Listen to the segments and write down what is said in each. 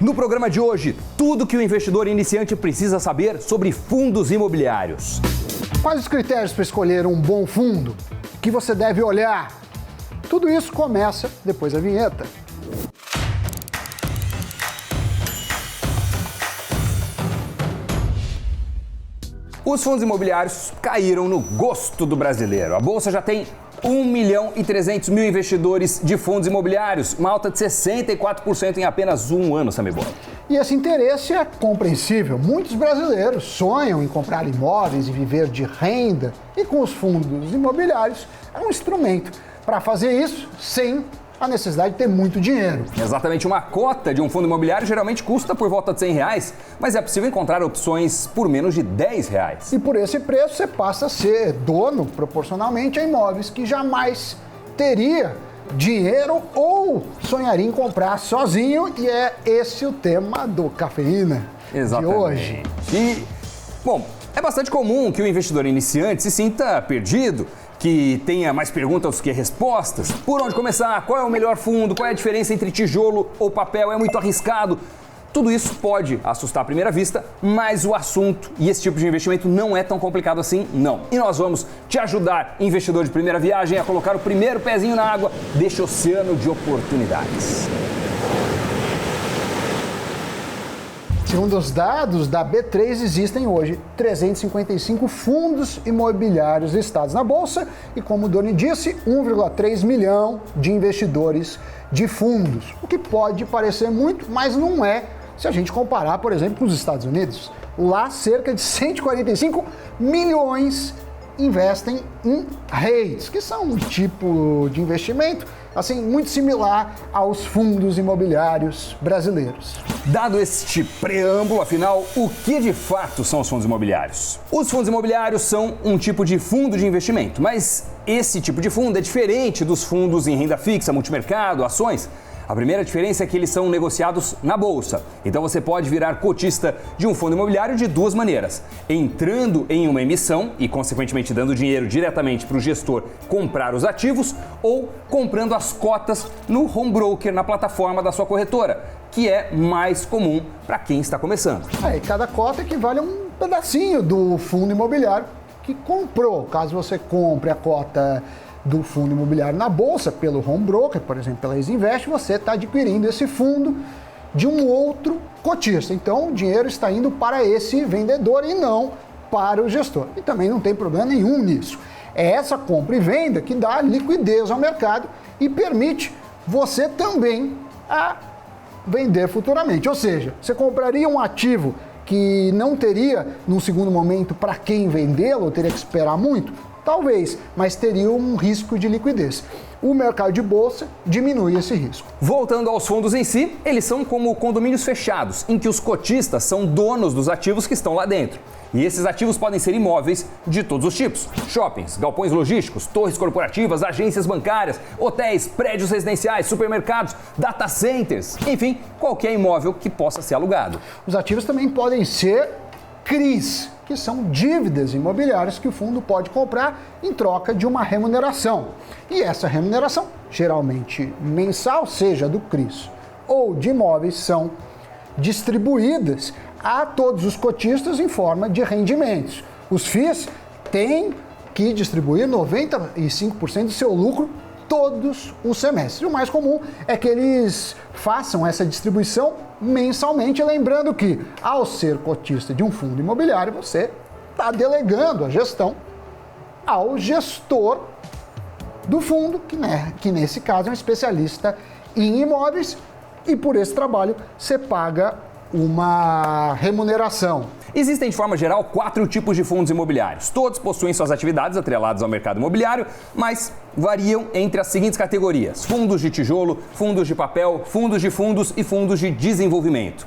No programa de hoje, tudo que o investidor iniciante precisa saber sobre fundos imobiliários. Quais os critérios para escolher um bom fundo? O que você deve olhar? Tudo isso começa depois da vinheta. Os fundos imobiliários caíram no gosto do brasileiro. A Bolsa já tem 1.300.000 investidores de fundos imobiliários, uma alta de 64% em apenas um ano, Samir Bola. E esse interesse é compreensível. Muitos brasileiros sonham em comprar imóveis e viver de renda, e com os fundos imobiliários é um instrumento para fazer isso sem a necessidade de ter muito dinheiro. Exatamente, uma cota de um fundo imobiliário geralmente custa por volta de R$100, mas é possível encontrar opções por menos de R$10. E por esse preço você passa a ser dono proporcionalmente a imóveis que jamais teria dinheiro ou sonharia em comprar sozinho, e é esse o tema do Cafeína de hoje. E, bom, é bastante comum que o investidor iniciante se sinta perdido, que tenha mais perguntas do que respostas. Por onde começar? Qual é o melhor fundo? Qual é a diferença entre tijolo ou papel? É muito arriscado? Tudo isso pode assustar à primeira vista, mas o assunto e esse tipo de investimento não é tão complicado assim, não. E nós vamos te ajudar, investidor de primeira viagem, a colocar o primeiro pezinho na água deste oceano de oportunidades. Segundo os dados da B3, existem hoje 355 fundos imobiliários listados na Bolsa e, como o Doni disse, 1,3 milhão de investidores de fundos. O que pode parecer muito, mas não é, se a gente comparar, por exemplo, com os Estados Unidos. Lá, cerca de 145 milhões investem em REITs, que são um tipo de investimento assim muito similar aos fundos imobiliários brasileiros. Dado este preâmbulo, afinal, o que de fato são os fundos imobiliários? Os fundos imobiliários são um tipo de fundo de investimento, mas esse tipo de fundo é diferente dos fundos em renda fixa, multimercado, ações. A primeira diferença é que eles são negociados na bolsa. Então você pode virar cotista de um fundo imobiliário de duas maneiras: entrando em uma emissão e, consequentemente, dando dinheiro diretamente para o gestor comprar os ativos, ou comprando as cotas no home broker, na plataforma da sua corretora, que é mais comum para quem está começando. Aí cada cota equivale a um pedacinho do fundo imobiliário que comprou. Caso você compre a cota do fundo imobiliário na bolsa, pelo home broker, por exemplo, pela Exinvest, você está adquirindo esse fundo de um outro cotista. Então, o dinheiro está indo para esse vendedor e não para o gestor. E também não tem problema nenhum nisso. É essa compra e venda que dá liquidez ao mercado e permite você também a vender futuramente. Ou seja, você compraria um ativo que não teria, num segundo momento, para quem vendê-lo, ou teria que esperar muito? Talvez, mas teria um risco de liquidez. O mercado de bolsa diminui esse risco. Voltando aos fundos em si, eles são como condomínios fechados, em que os cotistas são donos dos ativos que estão lá dentro. E esses ativos podem ser imóveis de todos os tipos: shoppings, galpões logísticos, torres corporativas, agências bancárias, hotéis, prédios residenciais, supermercados, data centers, enfim, qualquer imóvel que possa ser alugado. Os ativos também podem ser CRIs, que são dívidas imobiliárias que o fundo pode comprar em troca de uma remuneração. E essa remuneração, geralmente mensal, seja do CRIs ou de imóveis, são distribuídas a todos os cotistas em forma de rendimentos. Os FIIs têm que distribuir 95% do seu lucro todos os semestres. E o mais comum é que eles façam essa distribuição mensalmente, lembrando que, ao ser cotista de um fundo imobiliário, você está delegando a gestão ao gestor do fundo, que nesse caso é um especialista em imóveis, e por esse trabalho você paga uma remuneração. Existem, de forma geral, 4 tipos de fundos imobiliários. Todos possuem suas atividades atreladas ao mercado imobiliário, mas variam entre as seguintes categorias: fundos de tijolo, fundos de papel, fundos de fundos e fundos de desenvolvimento.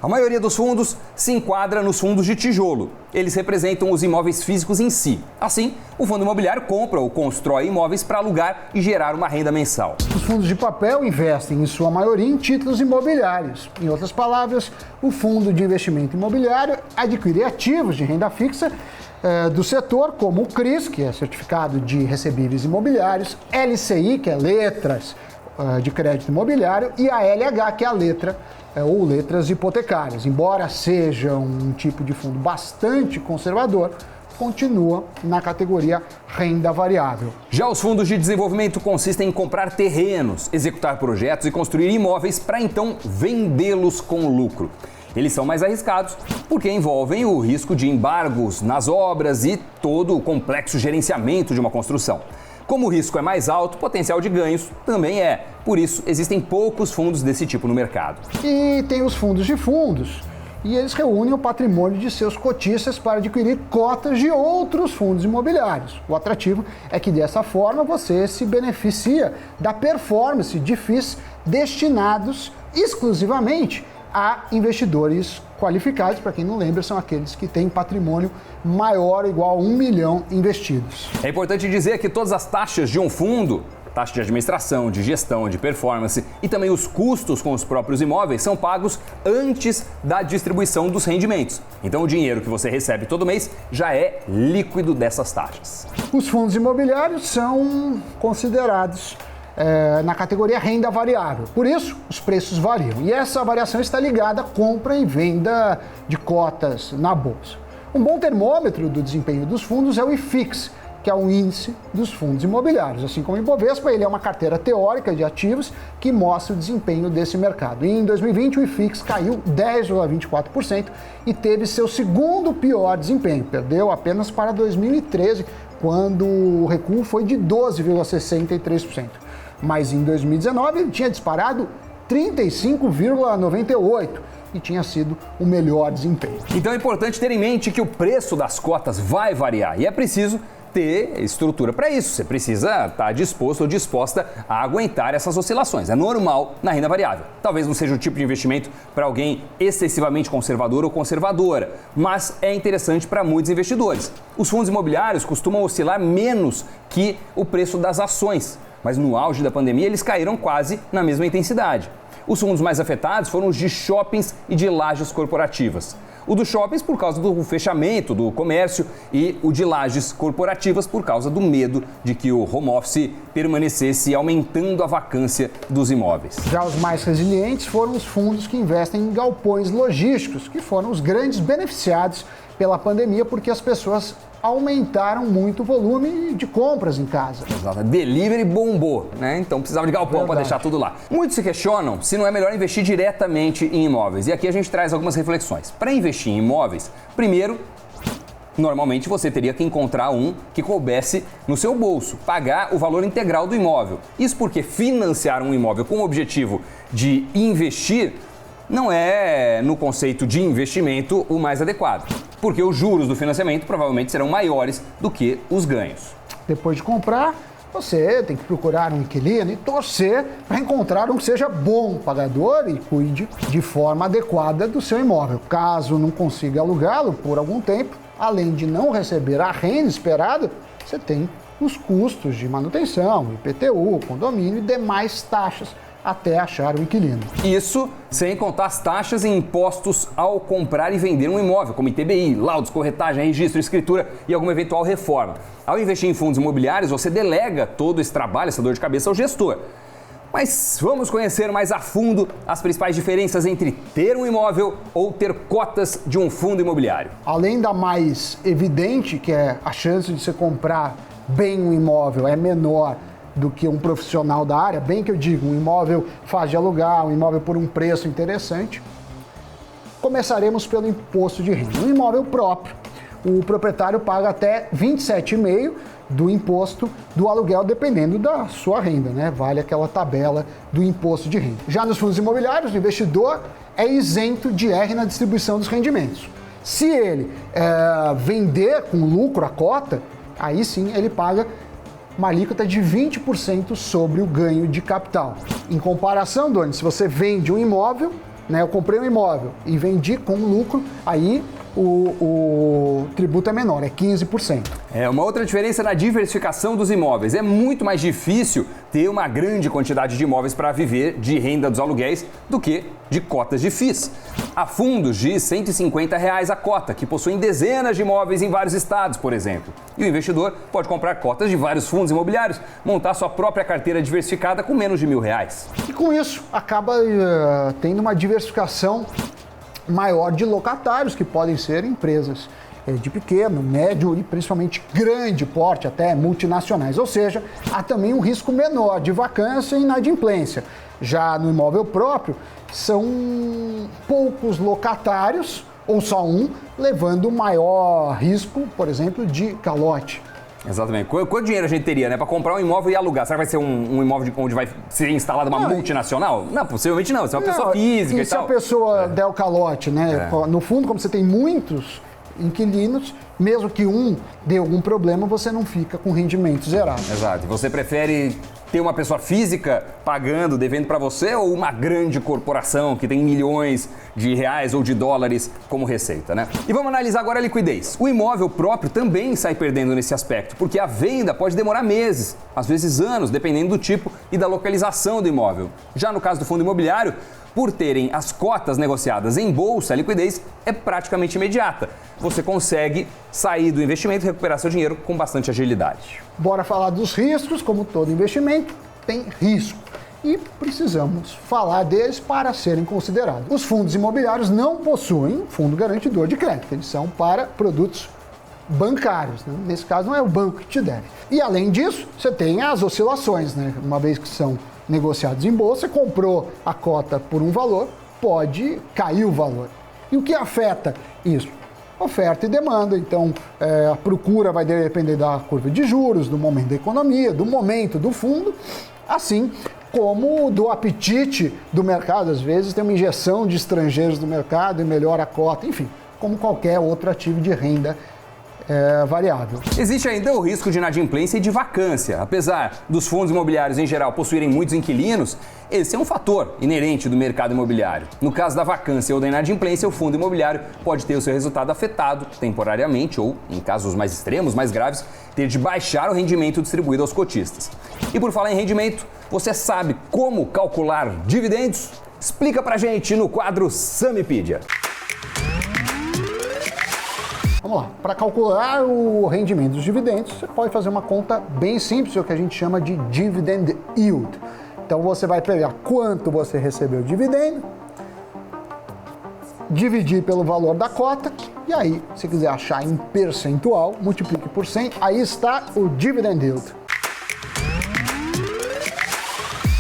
A maioria dos fundos se enquadra nos fundos de tijolo. Eles representam os imóveis físicos em si. Assim, o fundo imobiliário compra ou constrói imóveis para alugar e gerar uma renda mensal. Os fundos de papel investem, em sua maioria, em títulos imobiliários. Em outras palavras, o fundo de investimento imobiliário adquire ativos de renda fixa do setor, como o CRIs, que é Certificado de Recebíveis Imobiliários, LCI, que é letras de crédito imobiliário, e a LH, que é a letra ou letras hipotecárias. Embora seja um tipo de fundo bastante conservador, continua na categoria renda variável. Já os fundos de desenvolvimento consistem em comprar terrenos, executar projetos e construir imóveis para então vendê-los com lucro. Eles são mais arriscados porque envolvem o risco de embargos nas obras e todo o complexo gerenciamento de uma construção. Como o risco é mais alto, o potencial de ganhos também é. Por isso, existem poucos fundos desse tipo no mercado. E tem os fundos de fundos, e eles reúnem o patrimônio de seus cotistas para adquirir cotas de outros fundos imobiliários. O atrativo é que dessa forma você se beneficia da performance de FIIs destinados exclusivamente a investidores qualificados. Para quem não lembra, são aqueles que têm patrimônio maior ou igual a 1 milhão investidos. É importante dizer que todas as taxas de um fundo, taxa de administração, de gestão, de performance e também os custos com os próprios imóveis são pagos antes da distribuição dos rendimentos. Então o dinheiro que você recebe todo mês já é líquido dessas taxas. Os fundos imobiliários são considerados na categoria renda variável. Por isso, os preços variam. E essa variação está ligada à compra e venda de cotas na bolsa. Um bom termômetro do desempenho dos fundos é o IFIX, que é o índice dos fundos imobiliários. Assim como o Ibovespa, ele é uma carteira teórica de ativos que mostra o desempenho desse mercado. E em 2020, o IFIX caiu 10,24% e teve seu segundo pior desempenho. Perdeu apenas para 2013, quando o recuo foi de 12,63%. Mas em 2019 ele tinha disparado 35,98% e tinha sido o melhor desempenho. Então é importante ter em mente que o preço das cotas vai variar e é preciso ter estrutura para isso. Você precisa estar disposto ou disposta a aguentar essas oscilações. É normal na renda variável. Talvez não seja o tipo de investimento para alguém excessivamente conservador ou conservadora, mas é interessante para muitos investidores. Os fundos imobiliários costumam oscilar menos que o preço das ações, mas no auge da pandemia eles caíram quase na mesma intensidade. Os fundos mais afetados foram os de shoppings e de lajes corporativas. O dos shoppings por causa do fechamento do comércio e o de lajes corporativas por causa do medo de que o home office permanecesse aumentando a vacância dos imóveis. Já os mais resilientes foram os fundos que investem em galpões logísticos, que foram os grandes beneficiados pela pandemia porque as pessoas aumentaram muito o volume de compras em casa. Exato. Delivery bombou, né? Então precisava de galpão para deixar tudo lá. Muitos se questionam se não é melhor investir diretamente em imóveis. E aqui a gente traz algumas reflexões. Para investir em imóveis, primeiro, normalmente você teria que encontrar um que coubesse no seu bolso, pagar o valor integral do imóvel. Isso porque financiar um imóvel com o objetivo de investir não é, no conceito de investimento, o mais adequado, porque os juros do financiamento provavelmente serão maiores do que os ganhos. Depois de comprar, você tem que procurar um inquilino e torcer para encontrar um que seja bom pagador e cuide de forma adequada do seu imóvel. Caso não consiga alugá-lo por algum tempo, além de não receber a renda esperada, você tem os custos de manutenção, IPTU, condomínio e demais taxas até achar o inquilino. Isso sem contar as taxas e impostos ao comprar e vender um imóvel, como ITBI, laudos, corretagem, registro, escritura e alguma eventual reforma. Ao investir em fundos imobiliários, você delega todo esse trabalho, essa dor de cabeça ao gestor. Mas vamos conhecer mais a fundo as principais diferenças entre ter um imóvel ou ter cotas de um fundo imobiliário. Além da mais evidente, que é a chance de você comprar bem um imóvel é menor do que um profissional da área, bem que eu digo, um imóvel fácil de alugar, um imóvel por um preço interessante. Começaremos pelo imposto de renda. Um imóvel próprio, o proprietário paga até 27,5% do imposto do aluguel, dependendo da sua renda, né? Vale aquela tabela do imposto de renda. Já nos fundos imobiliários, o investidor é isento de IR na distribuição dos rendimentos. Se ele vender com lucro a cota, aí sim ele paga uma alíquota de 20% sobre o ganho de capital. Em comparação, Doni, se você vende um imóvel, né, eu comprei um imóvel e vendi com lucro, aí o tributo é menor, é 15%. Uma outra diferença na diversificação dos imóveis. É muito mais difícil ter uma grande quantidade de imóveis para viver de renda dos aluguéis do que de cotas de FIIs. Há fundos de R$ 150 a cota, que possuem dezenas de imóveis em vários estados, por exemplo. E o investidor pode comprar cotas de vários fundos imobiliários, montar sua própria carteira diversificada com menos de R$ 1.000. E com isso, acaba tendo uma diversificação maior de locatários, que podem ser empresas de pequeno, médio e principalmente grande porte, até multinacionais. Ou seja, há também um risco menor de vacância e inadimplência. Já no imóvel próprio, são poucos locatários, ou só um, levando maior risco, por exemplo, de calote. Exatamente. Quanto dinheiro a gente teria, né, para comprar um imóvel e alugar? Será que vai ser um imóvel onde vai ser instalada uma multinacional? Não, possivelmente não. Você é uma pessoa física e tal. E se a pessoa der o calote, né? No fundo, como você tem muitos inquilinos, mesmo que um dê algum problema, você não fica com rendimento zerado. Exato. E você prefere ter uma pessoa física pagando, devendo para você, ou uma grande corporação que tem milhões de reais ou de dólares como receita, né? E vamos analisar agora a liquidez. O imóvel próprio também sai perdendo nesse aspecto, porque a venda pode demorar meses, às vezes anos, dependendo do tipo e da localização do imóvel. Já no caso do fundo imobiliário, por terem as cotas negociadas em bolsa, a liquidez é praticamente imediata. Você consegue sair do investimento e recuperar seu dinheiro com bastante agilidade. Bora falar dos riscos. Como todo investimento, tem risco. E precisamos falar deles para serem considerados. Os fundos imobiliários não possuem fundo garantidor de crédito. Eles são para produtos bancários, né? Nesse caso, não é o banco que te deve. E além disso, você tem as oscilações, né? Uma vez que são negociados em bolsa, você comprou a cota por um valor, pode cair o valor. E o que afeta isso? Oferta e demanda. Então, a procura vai depender da curva de juros, do momento da economia, do momento do fundo, assim como do apetite do mercado. Às vezes tem uma injeção de estrangeiros no mercado e melhora a cota, enfim, como qualquer outro ativo de renda variável. Existe ainda o risco de inadimplência e de vacância. Apesar dos fundos imobiliários em geral possuírem muitos inquilinos, esse é um fator inerente do mercado imobiliário. No caso da vacância ou da inadimplência, o fundo imobiliário pode ter o seu resultado afetado temporariamente ou, em casos mais extremos, mais graves, ter de baixar o rendimento distribuído aos cotistas. E por falar em rendimento, você sabe como calcular dividendos? Explica pra gente no quadro Samipedia. Vamos lá, para calcular o rendimento dos dividendos, você pode fazer uma conta bem simples, o que a gente chama de dividend yield. Então você vai pegar quanto você recebeu de dividendo, dividir pelo valor da cota, e aí, se quiser achar em percentual, multiplique por 100, aí está o dividend yield.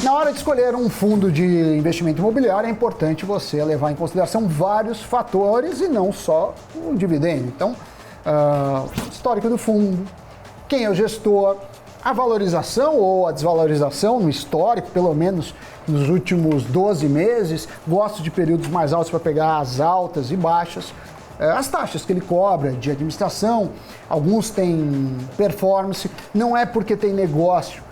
Na hora de escolher um fundo de investimento imobiliário, é importante você levar em consideração vários fatores e não só o dividendo. Então, histórico do fundo, quem é o gestor, a valorização ou a desvalorização no histórico, pelo menos nos últimos 12 meses, gosto de períodos mais altos para pegar as altas e baixas, as taxas que ele cobra de administração, alguns têm performance, não é porque tem negócio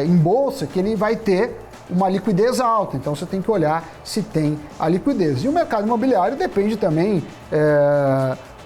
em bolsa que ele vai ter uma liquidez alta, então você tem que olhar se tem a liquidez. E o mercado imobiliário depende também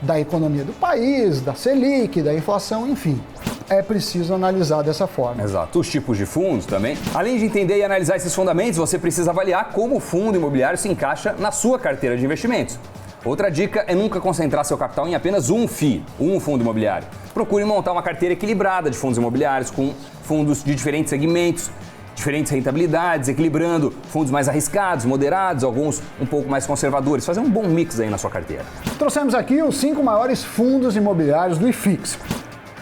da economia do país, da Selic, da inflação, enfim. É preciso analisar dessa forma. Exato. Os tipos de fundos também. Além de entender e analisar esses fundamentos, você precisa avaliar como o fundo imobiliário se encaixa na sua carteira de investimentos. Outra dica é nunca concentrar seu capital em apenas um FII, um fundo imobiliário. Procure montar uma carteira equilibrada de fundos imobiliários com fundos de diferentes segmentos, diferentes rentabilidades, equilibrando fundos mais arriscados, moderados, alguns um pouco mais conservadores. Fazer um bom mix aí na sua carteira. Trouxemos aqui os 5 maiores fundos imobiliários do IFIX.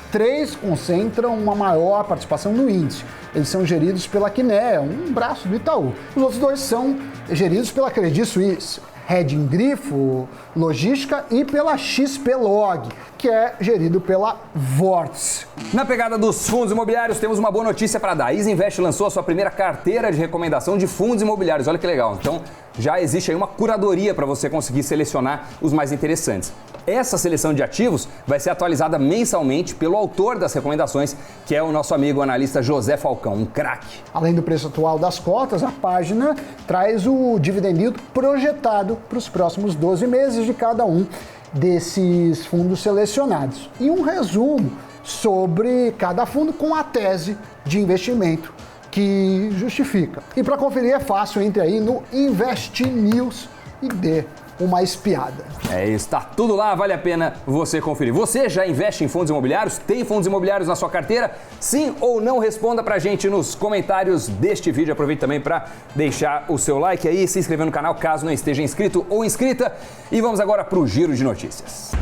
3 concentram uma maior participação no índice. Eles são geridos pela Kinea, um braço do Itaú. Os outros 2 são geridos pela Credit Suisse, Hedging Grifo, Logística, e pela XPlog, que é gerido pela Vortex. Na pegada dos fundos imobiliários, temos uma boa notícia para dar. A Isinvest lançou a sua primeira carteira de recomendação de fundos imobiliários. Olha que legal. Então, já existe aí uma curadoria para você conseguir selecionar os mais interessantes. Essa seleção de ativos vai ser atualizada mensalmente pelo autor das recomendações, que é o nosso amigo analista José Falcão, um craque. Além do preço atual das cotas, a página traz o dividend yield projetado para os próximos 12 meses de cada um desses fundos selecionados. E um resumo sobre cada fundo com a tese de investimento que justifica. E para conferir é fácil, entre aí no Invest News e dê uma espiada. É isso, tá tudo lá, vale a pena você conferir. Você já investe em fundos imobiliários? Tem fundos imobiliários na sua carteira? Sim ou não? Responda pra gente nos comentários deste vídeo. Aproveite também para deixar o seu like aí, se inscrever no canal caso não esteja inscrito ou inscrita. E vamos agora pro giro de notícias.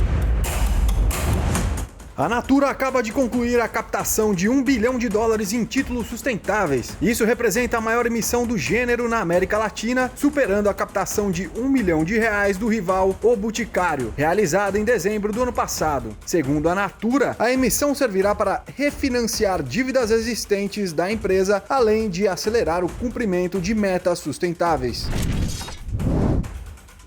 A Natura acaba de concluir a captação de $1 bilhão em títulos sustentáveis. Isso representa a maior emissão do gênero na América Latina, superando a captação de R$1 milhão do rival O Boticário, realizada em dezembro do ano passado. Segundo a Natura, a emissão servirá para refinanciar dívidas existentes da empresa, além de acelerar o cumprimento de metas sustentáveis.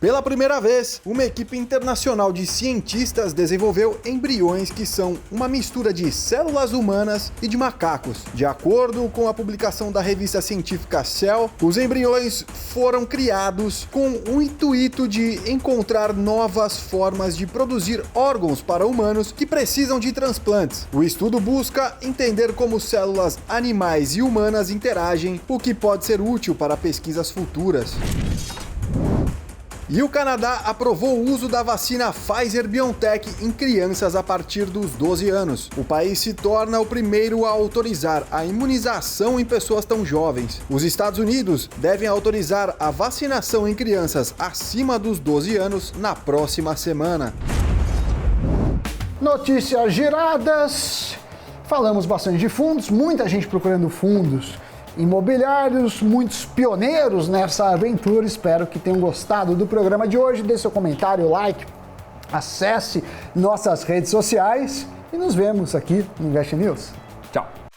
Pela primeira vez, uma equipe internacional de cientistas desenvolveu embriões que são uma mistura de células humanas e de macacos. De acordo com a publicação da revista científica Cell, os embriões foram criados com o intuito de encontrar novas formas de produzir órgãos para humanos que precisam de transplantes. O estudo busca entender como células animais e humanas interagem, o que pode ser útil para pesquisas futuras. E o Canadá aprovou o uso da vacina Pfizer-BioNTech em crianças a partir dos 12 anos. O país se torna o primeiro a autorizar a imunização em pessoas tão jovens. Os Estados Unidos devem autorizar a vacinação em crianças acima dos 12 anos na próxima semana. Notícias giradas. Falamos bastante de fundos, muita gente procurando fundos imobiliários, muitos pioneiros nessa aventura. Espero que tenham gostado do programa de hoje. Dê seu comentário, like, acesse nossas redes sociais e nos vemos aqui no Invest News. Tchau!